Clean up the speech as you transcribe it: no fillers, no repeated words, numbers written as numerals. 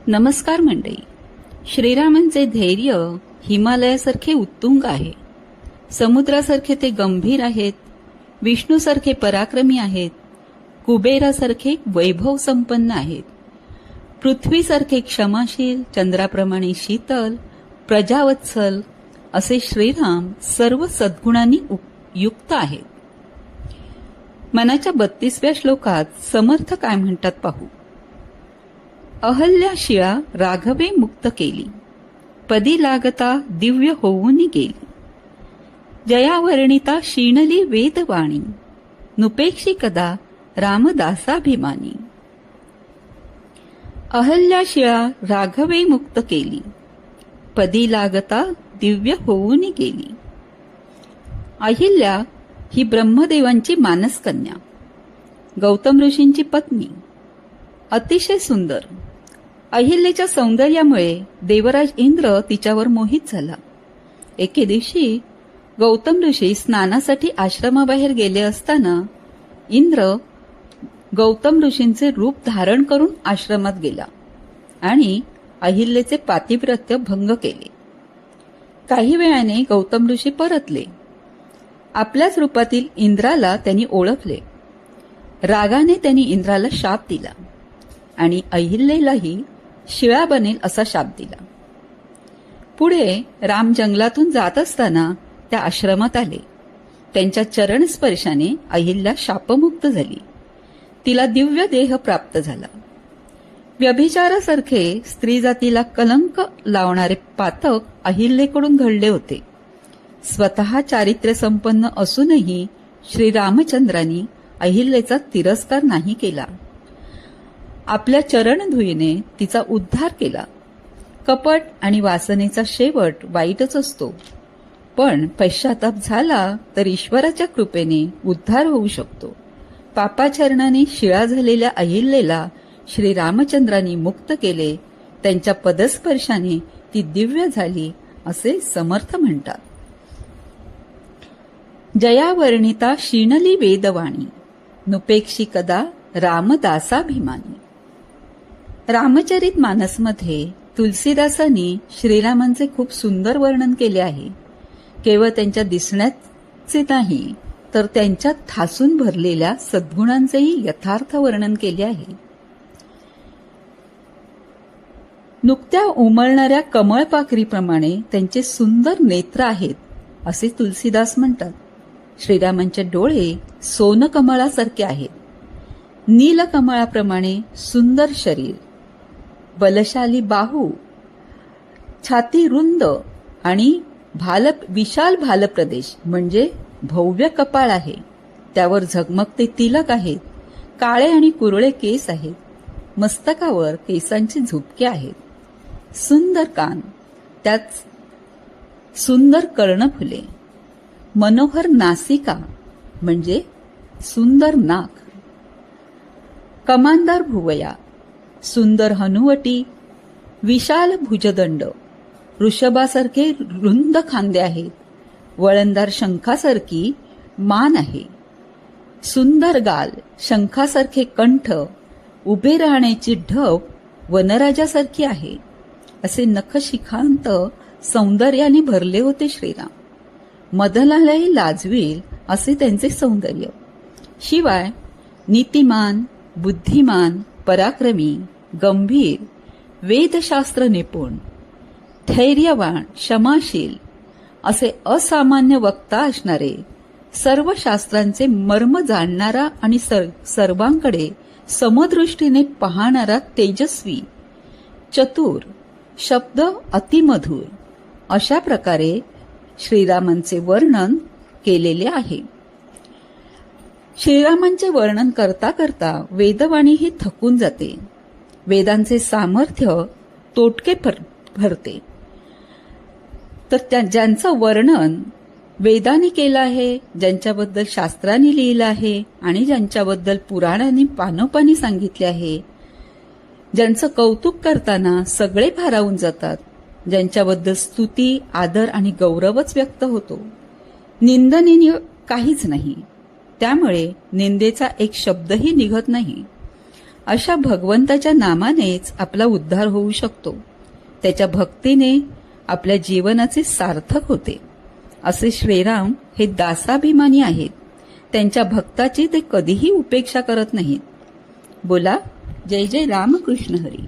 नमस्कार मंडळी. श्रीरामांचे धैर्य हिमालयासारखे उत्तुंग आहे. समुद्रासारखे ते गंभीर आहेत. विष्णूसारखे पराक्रमी आहेत. कुबेरासारखे वैभव संपन्न आहेत. पृथ्वीसारखे क्षमाशील, चंद्राप्रमाणे शीतल, प्रजावत्सल असे श्रीराम सर्व सद्गुणांनी युक्त आहेत. मनाच्या 32व्या श्लोकात समर्थ काय म्हणतात पाहू. अहल्या शिळा राघवे मुक्त केली, पदी लागता दिव्य होऊन गेली. जयावर्णिता शीणली वेदवाणी, नुपेक्षी कदा रामदासाभिमानी. अहल्या शिळा राघवे मुक्त केली, पदी लागता दिव्य होऊन गेली. अहिल्या ही ब्रह्मदेवांची मानसकन्या, गौतम ऋषींची पत्नी. अतिशय सुंदर. अहिल्याच्या सौंदर्यामुळे देवराज इंद्र तिच्यावर मोहित झाला. एके दिवशी गौतम ऋषी स्नानासाठी आश्रमाबाहेर गेले असताना इंद्र गौतम ऋषींचे रूप धारण करून आश्रमात गेला आणि अहिल्याचे पातिव्रत्य भंग केले. काही वेळाने गौतम ऋषी परतले. आपल्याच रूपातील इंद्राला त्यांनी ओळखले. रागाने त्यांनी इंद्राला शाप दिला आणि अहिल्यालाही शिळा बनेल असा शाप दिला. पुढे राम जंगलातून जात असताना त्या आश्रमात आले. त्यांच्या चरणस्पर्शाने अहिल्या शापमुक्त झाली. तिला दिव्य देह प्राप्त झाला. व्यभिचारासारखे स्त्री जातीला कलंक लावणारे पातक अहिल्याकडून घडले होते. स्वतः चारित्र्य संपन्न असूनही श्रीरामचंद्रांनी अहिल्याचा तिरस्कार नाही केला. आपल्या चरणधुईने तिचा उद्धार केला. कपट आणि वासनेचा शेवट वाईटच असतो, पण पश्चाताप झाला तर ईश्वराच्या कृपेने उद्धार होऊ शकतो. पापाचरणाने शिळा झालेल्या अहिल्याला श्रीरामचंद्रांनी मुक्त केले. त्यांच्या पदस्पर्शाने ती दिव्य झाली असे समर्थ म्हणतात. जयावर्णिता शीणली वेदवाणी, नुपेक्षी कदा रामदासाभिमानी. रामचरित मानसमध्ये तुलसीदासांनी श्रीरामांचे खूप सुंदर वर्णन केले आहे. केवळ त्यांच्या दिसण्याचे नाही तर त्यांच्यात ठासून भरलेल्या सद्गुणांचेही यथार्थ वर्णन केले आहे. नुकत्या उमलणाऱ्या कमळपाखरीप्रमाणे त्यांचे सुंदर नेत्र आहेत असे तुलसीदास म्हणतात. श्रीरामांचे डोळे सोनकमळासारखे आहेत. नीलकमळाप्रमाणे सुंदर शरीर, बलशाली बाहू, छाती रुंद आणि विशाल भालप्रदेश म्हणजे भव्य कपाळ आहे. त्यावर झगमगते तिलक आहेत. काळे आणि कुरळे केस आहेत. मस्तकावर केसांची झुपके आहेत. सुंदर कान, त्यात सुंदर कर्णफुले. मनोहर नासिका म्हणजे सुंदर नाक. कमानदार भुवया, सुंदर हनुवटी, विशाल भुजदंड, वृषभासारखे रुंद खांदे आहेत. वळणदार शंखासारखी मान आहे. सुंदर गाल, शंखासारखे कंठ, उभे राहण्याची ढब वनराजासारखी आहे. असे नखशिखांत सौंदर्याने भरले होते श्रीराम. मदनालाही लाजवील असे त्यांचे सौंदर्य. शिवाय नीतिमान, बुद्धिमान, पराक्रमी, गंभीर, वेदशास्त्र निपुण, धैर्यवान, क्षमाशील असे असामान्य वक्ता असणारे, सर्व शास्त्रांचे मर्म जाणणारा आणि सर्वांकडे समदृष्टीने पाहणारा तेजस्वी, चतुर, शब्द अतिमधुर अशा प्रकारे श्रीरामांचे वर्णन केलेले आहे. श्रीरामांचे वर्णन करता करता वेदवाणी ही थकून जाते. वेदांचे सामर्थ्य तोटके भरते. तर ज्यांचं वर्णन वेदांनी केलं आहे, ज्यांच्याबद्दल शास्त्रांनी लिहिलं आहे आणि ज्यांच्याबद्दल पुराणांनी पानोपानी सांगितले आहे, ज्यांचं कौतुक करताना सगळे भारावून जातात, ज्यांच्याबद्दल स्तुती, आदर आणि गौरवच व्यक्त होतो, निंदनीय काहीच नाही. त्यामुळे निंदेचा एक शब्दही निघत नाही. अशा भगवंताच्या नामानेच आपला उद्धार होऊ शकतो. त्याच्या भक्तीने आपल्या जीवनाचे सार्थक होते. असे श्रीराम हे दासाभिमानी आहेत. त्यांच्या भक्ताची ते कधीही उपेक्षा करत नाहीत. बोला जय जय रामकृष्ण हरी.